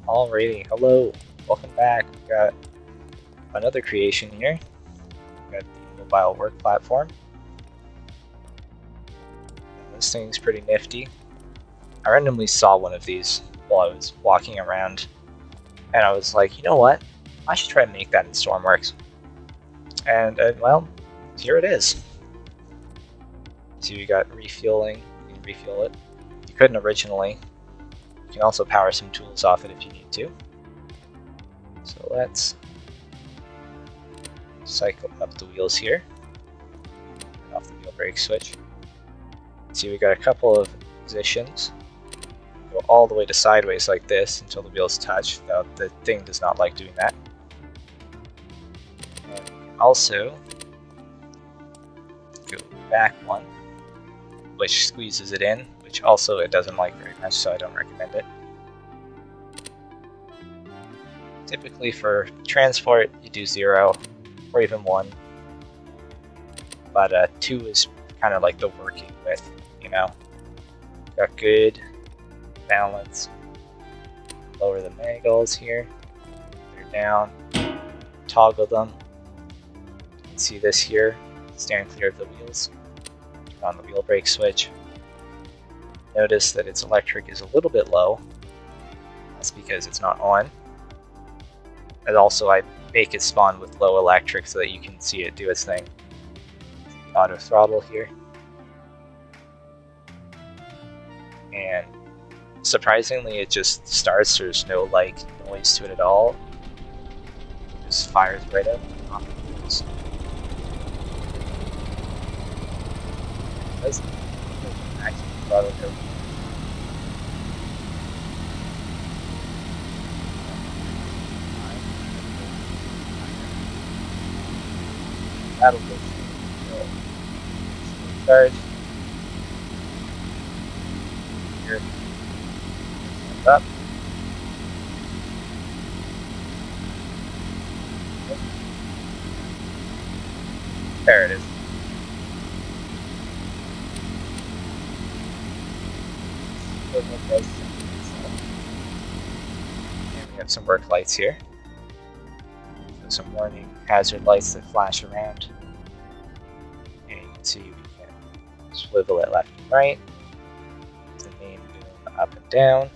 Alrighty, hello, welcome back. We got another creation here. We got the mobile work platform. This thing's pretty nifty. I randomly saw one of these while I was walking around, and I was like, you know what? I should try to make that in Stormworks. And well, here it is. So you got refueling. You can refuel it. You couldn't originally. You can also power some tools off it if you need to. So let's cycle up the wheels here. Turn off the wheel brake switch. See, we got a couple of positions. Go all the way to sideways like this until the wheels touch. Though the thing does not like doing that. And we can also go back one, which squeezes it in, which also it doesn't like very much, so I don't recommend it. Typically for transport, you do 0 or even 1, but 2 is kind of like the working with, you know. Got good balance. Lower the manuals here. They're down. Toggle them. You can see this here. Stand clear of the wheels. Turn on the wheel brake switch. Notice that its electric is a little bit low. That's because it's not on. And also I make it spawn with low electric so that you can see it do its thing. Auto throttle here. And surprisingly it just starts, there's no like noise to it at all. It just fires right up off the wheels. It doesn't actually throttle go. That'll go start. Here. Up. There it is. And we have some work lights here. So some warning hazard lights that flash around. And you can see we can swivel it left and right. The main boom up and down.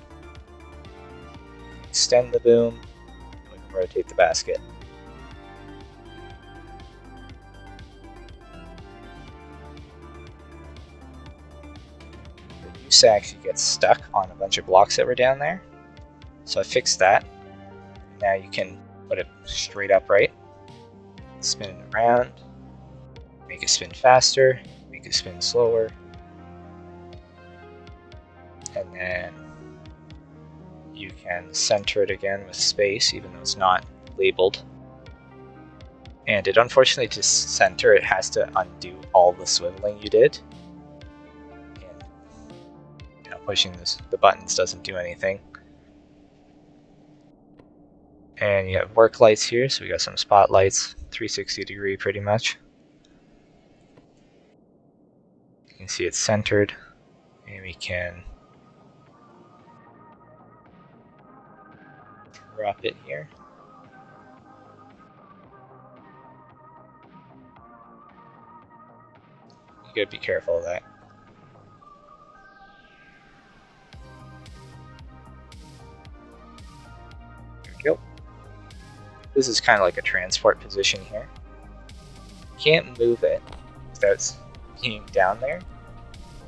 Extend the boom. And we can rotate the basket. The use actually gets stuck on a bunch of blocks that were down there. So I fixed that. Now you can put it straight upright, spin it around, make it spin faster, make it spin slower, and then you can center it again with space even though it's not labeled. And it unfortunately to center it has to undo all the swiveling you did. And you know, pushing the buttons doesn't do anything. And you have work lights here, so we got some spotlights, 360 degree pretty much. You can see it's centered, and we can drop it here. You gotta be careful of that. There we go. This is kind of like a transport position here. You can't move it without being down there.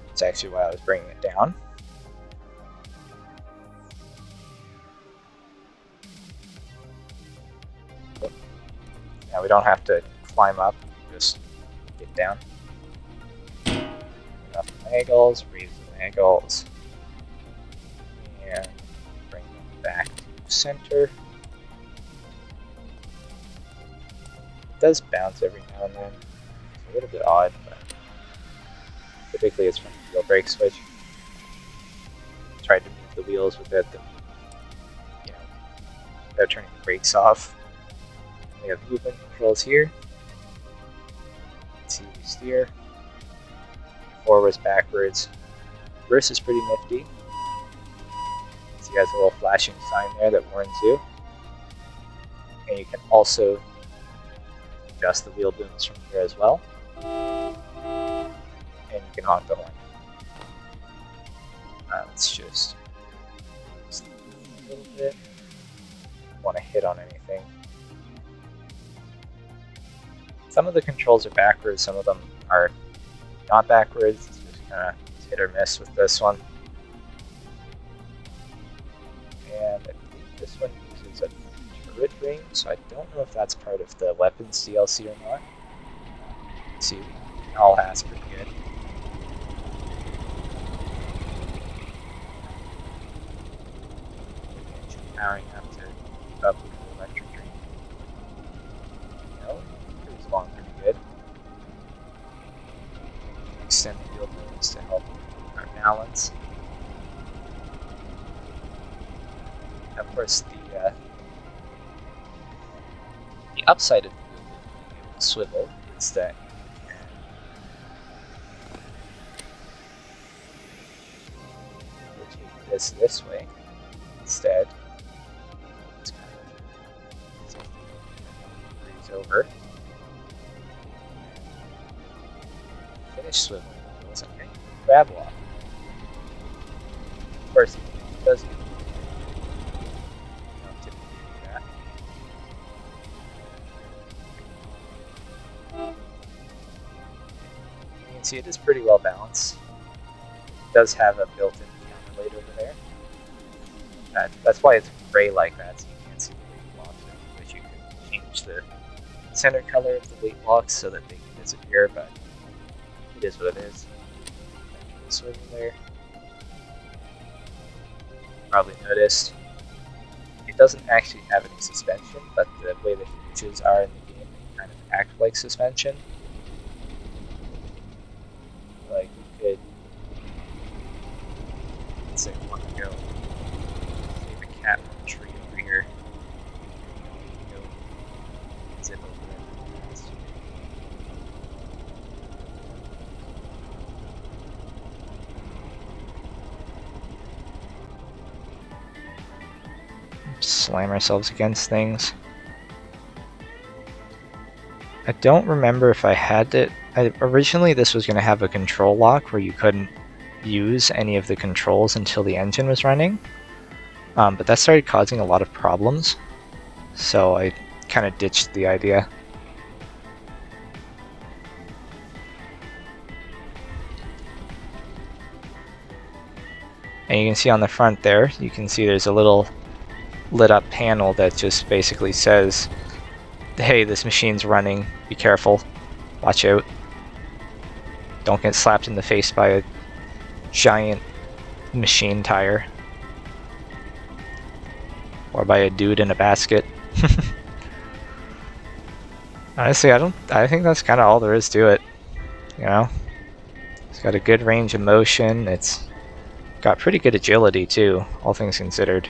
That's actually why I was bringing it down. Now we don't have to climb up, just get down. Up the angles, raise the angles, and bring them back to center. It does bounce every now and then. It's a little bit odd, but typically it's from the wheel brake switch. Tried to move the wheels without them, without turning the brakes off. We have movement controls here. You can see we steer forwards, backwards. Reverse is pretty nifty. See see it has a little flashing sign there that warns you. And you can also adjust the wheel booms from here as well. And you can honk the horn. Let's just a little bit. Don't want to hit on anything. Some of the controls are backwards, some of them are not backwards. It's just kind of hit or miss with this one. And I believe this one uses a turret ring, so I don't know if that's part of the weapons DLC or not. Let's see, all has pretty good. Engine powering up to keep up with the electric ring. No, cruise along pretty good. Extend the wheel booms to help our balance. Of course, the upside of the wheel being able to swivel is that you can rotate this way instead. It's kind of breeze over. Finish swiveling the wheels and grab walk. Of course, it does. See, it is pretty well balanced. It does have a built-in counterweight over there. That's why it's gray like that, so you can't see the weight blocks. But you can change the center color of the weight blocks so that they can disappear, but it is what it is. Swivel there. Probably noticed it doesn't actually have any suspension, but the way the hinges are in the game, they kind of act like suspension. Like you could, let's say we want to go save a cat from a tree over here. Go zip over it. Slam ourselves against things. I don't remember if I had it. Originally this was going to have a control lock where you couldn't use any of the controls until the engine was running, but that started causing a lot of problems, so I kind of ditched the idea. And you can see on the front there, you can see there's a little lit up panel that just basically says, hey, this machine's running, be careful, watch out. Don't get slapped in the face by a giant machine tire. Or by a dude in a basket. Honestly, I think that's kind of all there is to it. You know? It's got a good range of motion, it's got pretty good agility too, all things considered.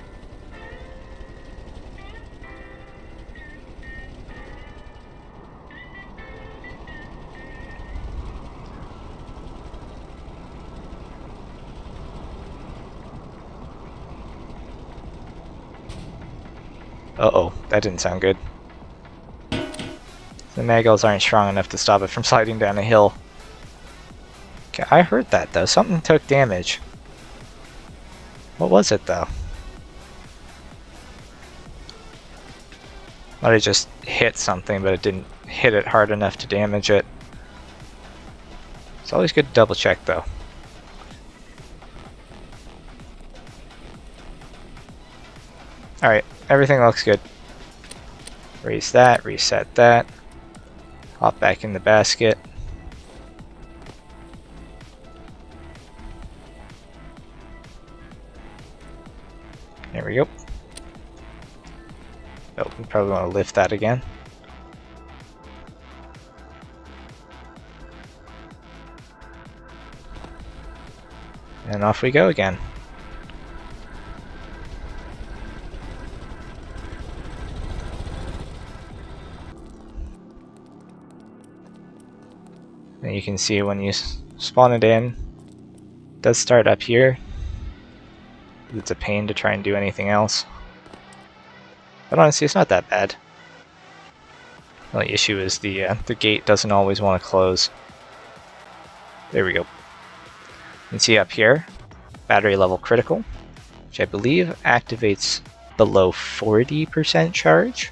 Uh-oh, that didn't sound good. The Magos aren't strong enough to stop it from sliding down a hill. Okay, I heard that though. Something took damage. What was it though? Might have just hit something, but it didn't hit it hard enough to damage it. It's always good to double check though. Alright, everything looks good. Raise that, reset that. Hop back in the basket. There we go. Oh, we probably want to lift that again. And off we go again. And you can see when you spawn it in, it does start up here. It's a pain to try and do anything else. But honestly, it's not that bad. The only issue is the gate doesn't always want to close. There we go. You can see up here, battery level critical, which I believe activates below 40% charge.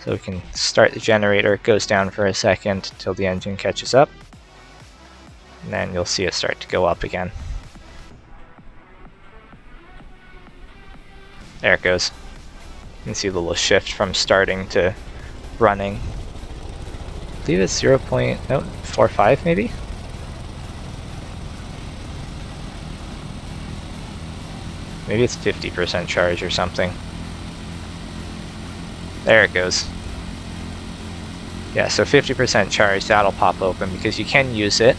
So we can start the generator, it goes down for a second until the engine catches up, and then you'll see it start to go up again. There it goes. You can see the little shift from starting to running. I believe it's 0.45 maybe? Maybe it's 50% charge or something. There it goes. Yeah, so 50% charge, that'll pop open because you can use it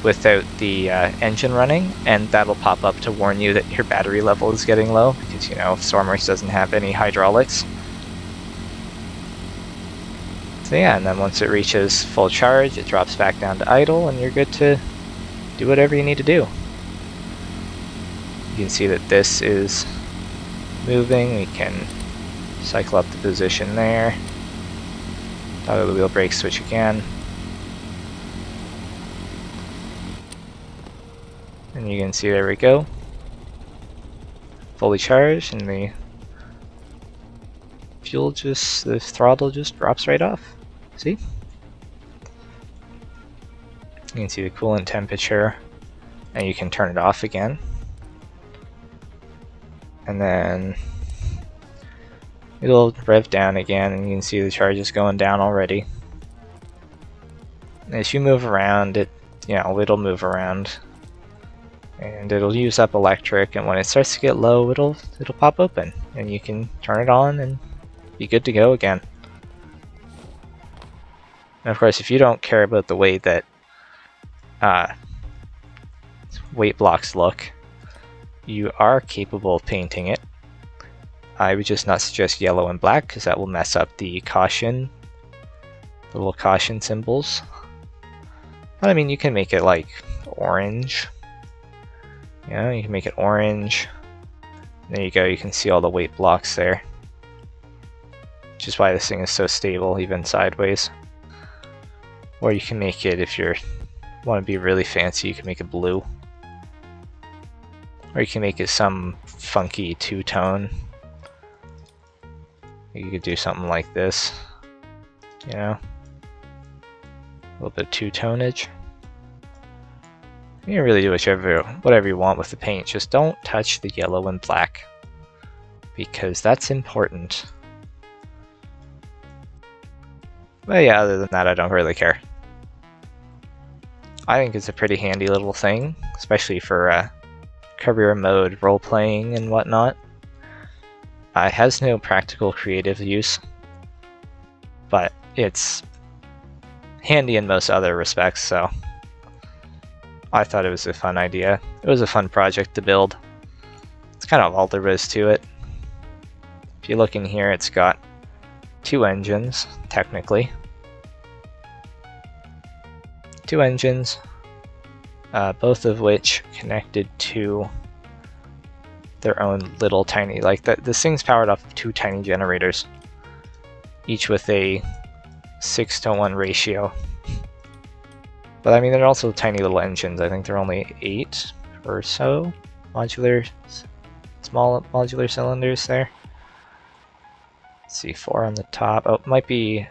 without the engine running, and that'll pop up to warn you that your battery level is getting low because, you know, Stormworks doesn't have any hydraulics. So yeah, and then once it reaches full charge, it drops back down to idle, and you're good to do whatever you need to do. You can see that this is moving. We can cycle up the position there. Toggle the wheel brake switch again. And you can see, there we go. Fully charged, and the throttle just drops right off. See? You can see the coolant temperature, and you can turn it off again. And then it'll rev down again, and you can see the charge is going down already. And as you move around, it'll move around, and it'll use up electric. And when it starts to get low, it'll pop open, and you can turn it on and be good to go again. And of course, if you don't care about the way that weight blocks look, you are capable of painting it. I would just not suggest yellow and black because that will mess up the caution, the little caution symbols. But I mean, you can make it like orange. You know, you can make it orange. There you go, you can see all the weight blocks there. Which is why this thing is so stable, even sideways. Or you can make it, if you want to be really fancy, you can make it blue. Or you can make it some funky two-tone. You could do something like this, you know, a little bit of two-tonage. You can really do whatever you want with the paint. Just don't touch the yellow and black, because that's important. But yeah, other than that, I don't really care. I think it's a pretty handy little thing, especially for career mode role-playing and whatnot. It has no practical creative use, but it's handy in most other respects, so I thought it was a fun idea. It was a fun project to build. It's kind of all there is to it. If you look in here, it's got 2 engines, technically. 2 engines, both of which connected to their own little tiny, this thing's powered off of 2 tiny generators, each with a 6:1 ratio. But I mean, they're also tiny little engines. I think they're only 8 or so small modular cylinders there. Let's see, 4 on the top. Oh, might be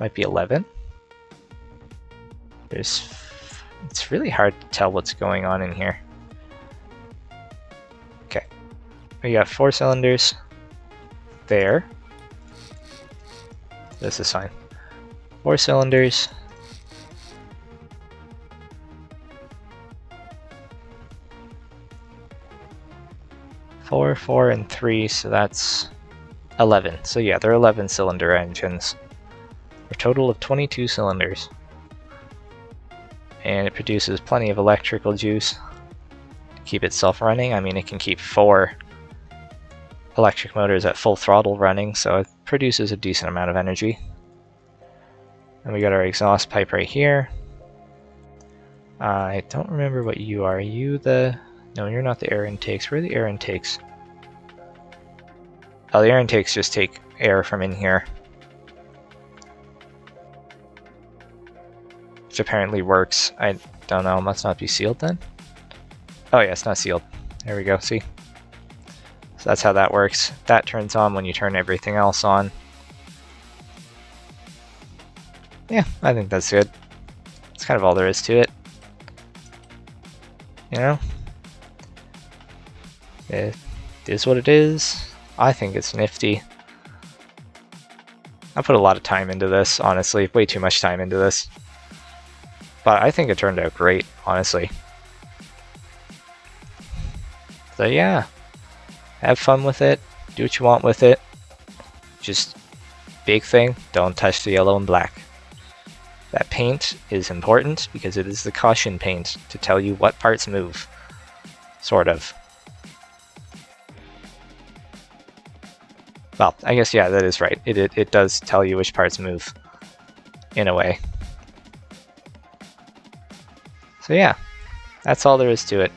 11. It's really hard to tell what's going on in here. Okay, we got 4 cylinders there. This is fine. 4 cylinders. Four, and 3, so that's 11. So yeah, they're 11 cylinder engines. A total of 22 cylinders. And it produces plenty of electrical juice to keep itself running. I mean, it can keep 4 electric motors at full throttle running, so it produces a decent amount of energy. And we got our exhaust pipe right here. I don't remember what you are. Are you the No, you're not the air intakes. Where are the air intakes? Oh, the air intakes just take air from in here. Which apparently works. I don't know, must not be sealed then? Oh yeah, it's not sealed. There we go, see? So that's how that works. That turns on when you turn everything else on. Yeah, I think that's good. That's kind of all there is to it. You know? It is what it is. I think it's nifty. I put a lot of time into this, honestly. Way too much time into this. But I think it turned out great, honestly. So yeah, have fun with it. Do what you want with it. Just big thing, don't touch the yellow and black. That paint is important because it is the caution paint to tell you what parts move. Sort of. Well, I guess, yeah, that is right. It does tell you which parts move, in a way. So yeah, that's all there is to it.